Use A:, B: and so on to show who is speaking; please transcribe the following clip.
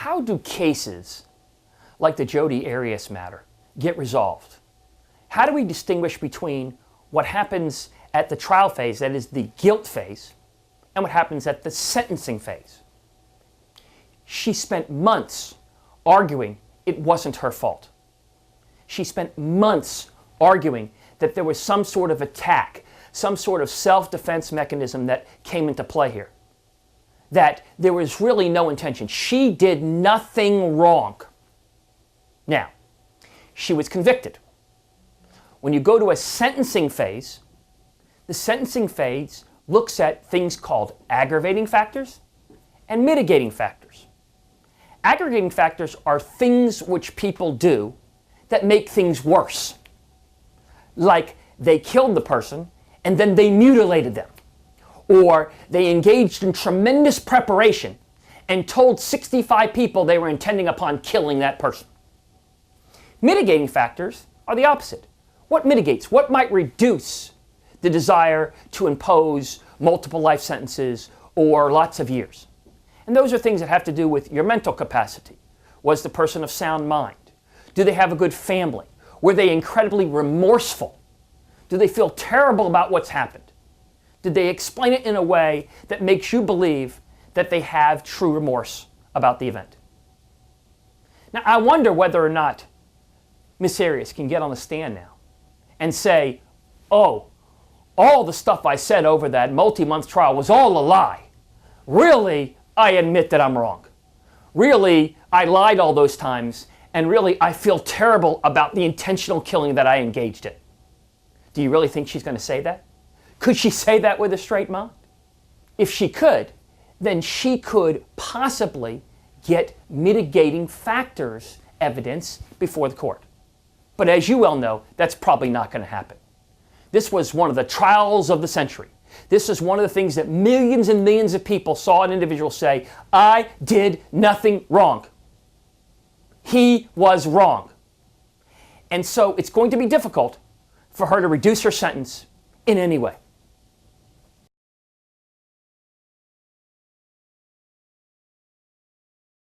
A: How do cases like the Jodi Arias matter get resolved? How do we distinguish between what happens at the trial phase, that is the guilt phase, and what happens at the sentencing phase? She spent months arguing it wasn't her fault. She spent months arguing that there was some sort of attack, some sort of self-defense mechanism that came into play here. That there was really no intention. She did nothing wrong. Now, she was convicted. When you go to a sentencing phase, the sentencing phase looks at things called aggravating factors and mitigating factors. Aggravating factors are things which people do that make things worse. Like they killed the person and then they mutilated them. Or they engaged in tremendous preparation and told 65 people they were intending upon killing that person. Mitigating factors are the opposite. What mitigates? What might reduce the desire to impose multiple life sentences or lots of years? And those are things that have to do with your mental capacity. Was the person of sound mind? Do they have a good family? Were they incredibly remorseful? Do they feel terrible about what's happened? Did they explain it in a way that makes you believe that they have true remorse about the event? Now, I wonder whether or not Miss Arias can get on the stand now and say, oh, all the stuff I said over that multi-month trial was all a lie. Really, I admit that I'm wrong. Really, I lied all those times, and really, I feel terrible about the intentional killing that I engaged in. Do you really think she's going to say that? Could she say that with a straight mind? If she could, then she could possibly get mitigating factors evidence before the court. But as you well know, that's probably not going to happen. This was one of the trials of the century. This is one of the things that millions and millions of people saw an individual say, I did nothing wrong. He was wrong. And so it's going to be difficult for her to reduce her sentence in any way.